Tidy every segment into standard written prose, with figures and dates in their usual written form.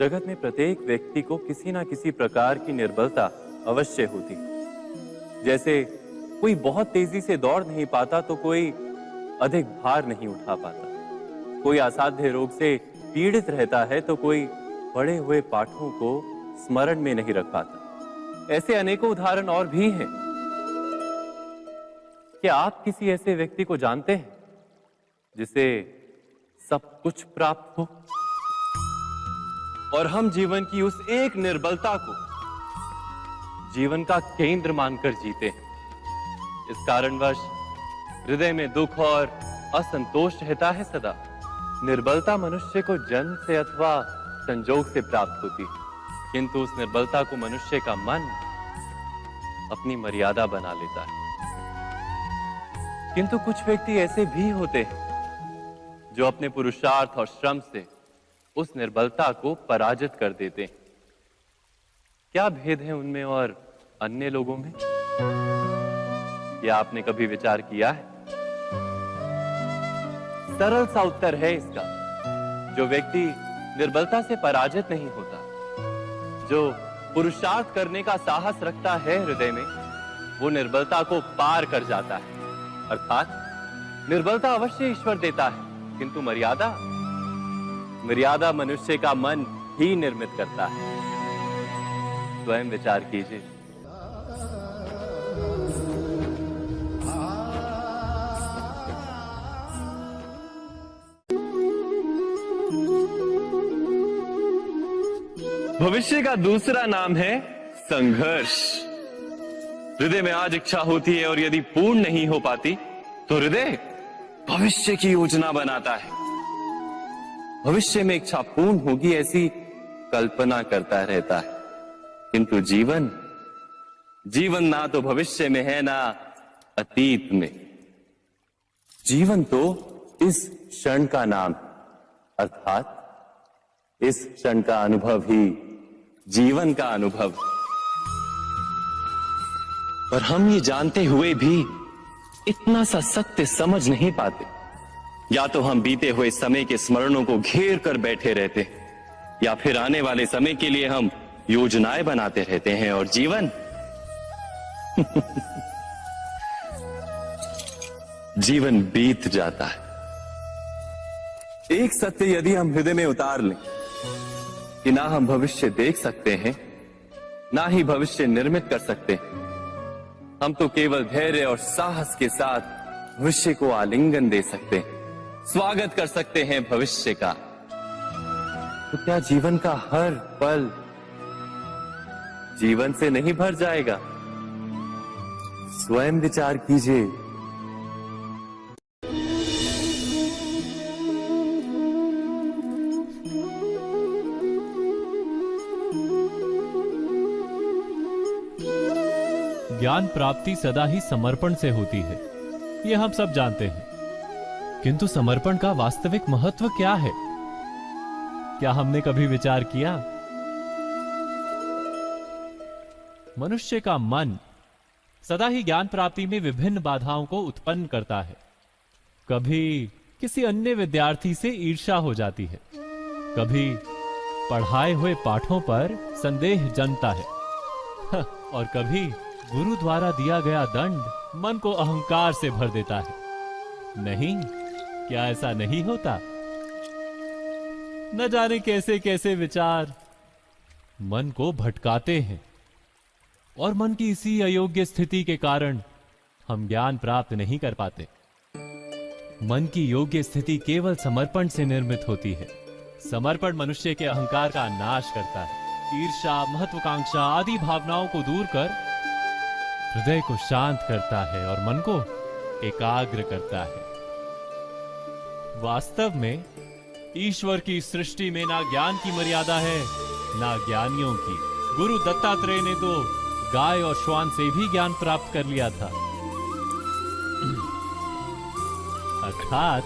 जगत में प्रत्येक व्यक्ति को किसी ना किसी प्रकार की निर्बलता अवश्य होती। जैसे कोई बहुत तेजी से दौड़ नहीं पाता तो कोई अधिक भार नहीं उठा पाता, कोई असाध्य रोग से पीड़ित रहता है तो कोई पढ़े हुए पाठों को स्मरण में नहीं रख पाता। ऐसे अनेकों उदाहरण और भी हैं। क्या आप किसी ऐसे व्यक्ति को जानते हैं जिसे सब कुछ प्राप्त हो और हम जीवन की उस एक निर्बलता को जीवन का केंद्र मानकर जीते हैं? इस कारणवश हृदय में दुख और असंतोष रहता है सदा। निर्बलता मनुष्य को जन्म से अथवा संजोग से प्राप्त होती है, किंतु उस निर्बलता को मनुष्य का मन अपनी मर्यादा बना लेता है। किंतु कुछ व्यक्ति ऐसे भी होते हैं जो अपने पुरुषार्थ और श्रम से उस निर्बलता को पराजित कर देते हैं। क्या भेद है उनमें और अन्य लोगों में? क्या आपने कभी विचार किया है? सरल सा उत्तर है इसका। जो व्यक्ति निर्बलता से पराजित नहीं होता, जो पुरुषार्थ करने का साहस रखता है हृदय में, वो निर्बलता को पार कर जाता है। अर्थात निर्बलता अवश्य ईश्वर देता है, किंतु मर्यादा मनुष्य का मन ही निर्मित करता है। स्वयं विचार कीजिए। भविष्य का दूसरा नाम है संघर्ष। हृदय में आज इच्छा होती है और यदि पूर्ण नहीं हो पाती तो हृदय भविष्य की योजना बनाता है। भविष्य में इच्छा पूर्ण होगी ऐसी कल्पना करता रहता है, किंतु जीवन ना तो भविष्य में है ना अतीत में। जीवन तो इस क्षण का नाम, अर्थात इस क्षण का अनुभव ही जीवन का अनुभव। पर हम ये जानते हुए भी इतना सा सत्य समझ नहीं पाते। या तो हम बीते हुए समय के स्मरणों को घेर कर बैठे रहते, या फिर आने वाले समय के लिए हम योजनाएं बनाते रहते हैं और जीवन जीवन बीत जाता है। एक सत्य यदि हम हृदय में उतार लें कि ना हम भविष्य देख सकते हैं, ना ही भविष्य निर्मित कर सकते हैं, हम तो केवल धैर्य और साहस के साथ भविष्य को आलिंगन दे सकते हैं, स्वागत कर सकते हैं भविष्य का। तो क्या जीवन का हर पल जीवन से नहीं भर जाएगा? स्वयं विचार कीजिए। ज्ञान प्राप्ति सदा ही समर्पण से होती है, यह हम सब जानते हैं। किंतु समर्पण का वास्तविक महत्व क्या है? क्या हमने कभी विचार किया? मनुष्य का मन सदा ही ज्ञान प्राप्ति में विभिन्न बाधाओं को उत्पन्न करता है। कभी किसी अन्य विद्यार्थी से ईर्ष्या हो जाती है, कभी पढ़ाए हुए पाठों पर संदेह जन्मता है और कभी गुरु द्वारा दिया गया दंड मन को अहंकार से भर देता है। नहीं, क्या ऐसा नहीं होता? न जाने कैसे कैसे विचार मन को भटकाते हैं और मन की इसी अयोग्य स्थिति के कारण हम ज्ञान प्राप्त नहीं कर पाते। मन की योग्य स्थिति केवल समर्पण से निर्मित होती है। समर्पण मनुष्य के अहंकार का नाश करता है। ईर्ष्या, महत्वाकांक्षा आदि भावनाओं को दूर कर हृदय को शांत करता है और मन को एकाग्र करता है। वास्तव में ईश्वर की सृष्टि में ना ज्ञान की मर्यादा है, ना ज्ञानियों की। गुरु दत्तात्रेय ने तो गाय और श्वान से भी ज्ञान प्राप्त कर लिया था। अर्थात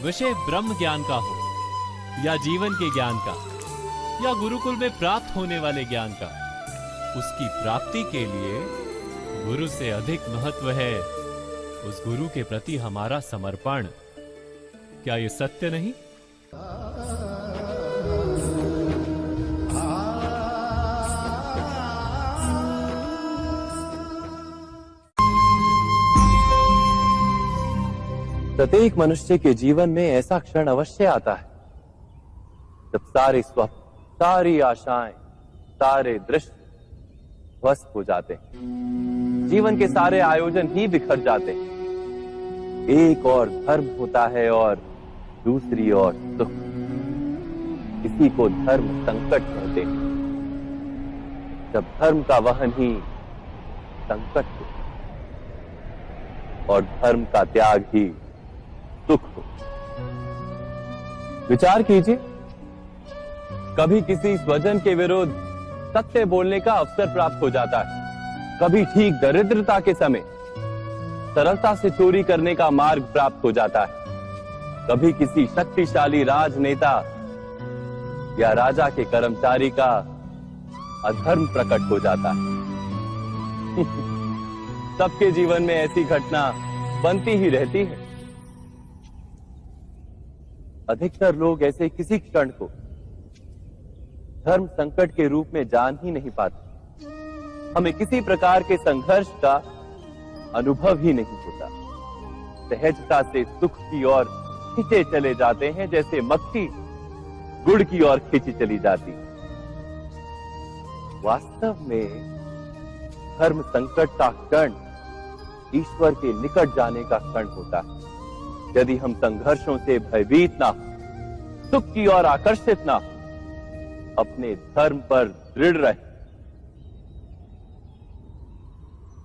विषय ब्रह्म ज्ञान का हो या जीवन के ज्ञान का या गुरुकुल में प्राप्त होने वाले ज्ञान का, उसकी प्राप्ति के लिए गुरु से अधिक महत्व है उस गुरु के प्रति हमारा समर्पण। क्या यह सत्य नहीं? प्रत्येक मनुष्य के जीवन में ऐसा क्षण अवश्य आता है जब सारे स्वप्न, सारी आशाएं, सारे दृश्य ध्वस्त हो जाते हैं। जीवन के सारे आयोजन ही बिखर जाते हैं। एक और धर्म होता है और दूसरी ओर सुख। इसी को धर्म संकट कहते हैं। जब धर्म का वहन ही संकट हो और धर्म का त्याग ही सुख हो। विचार कीजिए, कभी किसी स्वजन के विरुद्ध सत्य बोलने का अवसर प्राप्त हो जाता है, कभी ठीक दरिद्रता के समय सरलता से चोरी करने का मार्ग प्राप्त हो जाता है, कभी किसी शक्तिशाली राजनेता या राजा के कर्मचारी का अधर्म प्रकट हो जाता है। सबके जीवन में ऐसी घटना बनती ही रहती है। अधिकतर लोग ऐसे किसी क्षण को धर्म संकट के रूप में जान ही नहीं पाते। हमें किसी प्रकार के संघर्ष का अनुभव ही नहीं होता। सहजता से सुख की ओर खींचे चले जाते हैं, जैसे मक्खी गुड़ की ओर खींची चली जाती। वास्तव में धर्म संकट का क्षण ईश्वर के निकट जाने का क्षण होता है। यदि हम संघर्षों से भयभीत ना हो, सुख की ओर आकर्षित ना हो, अपने धर्म पर दृढ़ रहे,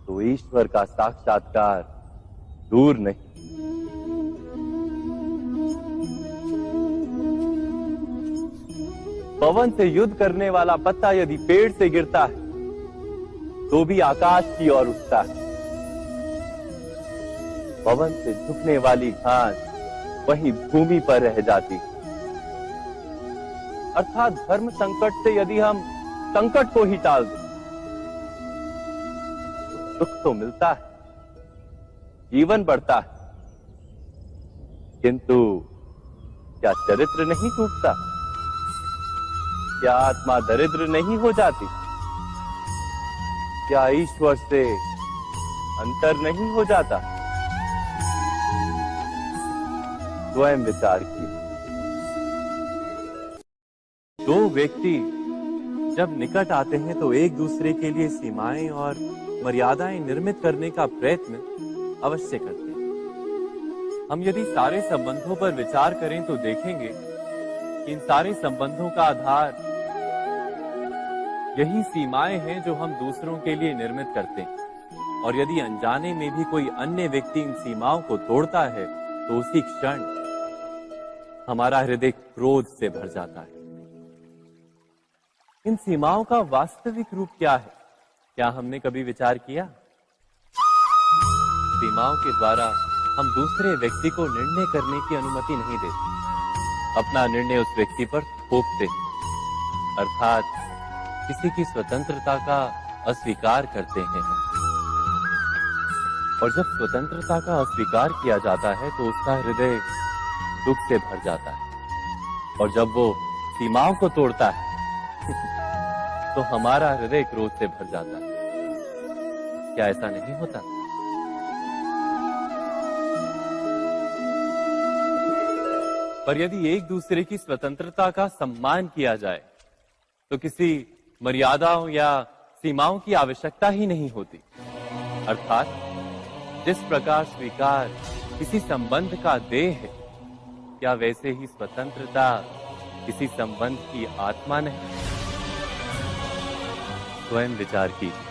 तो ईश्वर का साक्षात्कार दूर नहीं। पवन से युद्ध करने वाला पत्ता यदि पेड़ से गिरता है तो भी आकाश की ओर उठता है। पवन से झुकने वाली घास वहीं भूमि पर रह जाती है। अर्थात धर्म संकट से यदि हम संकट को ही टाल दें तो सुख तो मिलता है, जीवन बढ़ता है, किंतु क्या चरित्र नहीं टूटता? क्या आत्मा दरिद्र नहीं हो जाती? क्या ईश्वर से अंतर नहीं हो जाता? स्वयं विचार कीजिए। दो व्यक्ति जब निकट आते हैं तो एक दूसरे के लिए सीमाएं और मर्यादाएं निर्मित करने का प्रयत्न अवश्य करते हैं। हम यदि सारे संबंधों पर विचार करें तो देखेंगे कि इन सारे संबंधों का आधार यही सीमाएं हैं जो हम दूसरों के लिए निर्मित करते हैं। और यदि अनजाने में भी कोई अन्य व्यक्ति इन सीमाओं को तोड़ता है तो उसी क्षण हमारा हृदय क्रोध से भर जाता है। इन सीमाओं का वास्तविक रूप क्या है? क्या हमने कभी विचार किया? सीमाओं के द्वारा हम दूसरे व्यक्ति को निर्णय करने की अनुमति नहीं देते। अपना निर्णय उस व्यक्ति पर थोपते, अर्थात किसी की स्वतंत्रता का अस्वीकार करते हैं। और जब स्वतंत्रता का अस्वीकार किया जाता है तो उसका हृदय दुख से भर जाता है। और जब वो सीमाओं को तोड़ता है तो हमारा हृदय क्रोध से भर जाता है। क्या ऐसा नहीं होता? पर यदि एक दूसरे की स्वतंत्रता का सम्मान किया जाए तो किसी मर्यादाओं या सीमाओं की आवश्यकता ही नहीं होती। अर्थात जिस प्रकार स्वीकार किसी संबंध का देह है, क्या वैसे ही स्वतंत्रता किसी संबंध की आत्मा नहीं? स्वयं विचार कीजिए।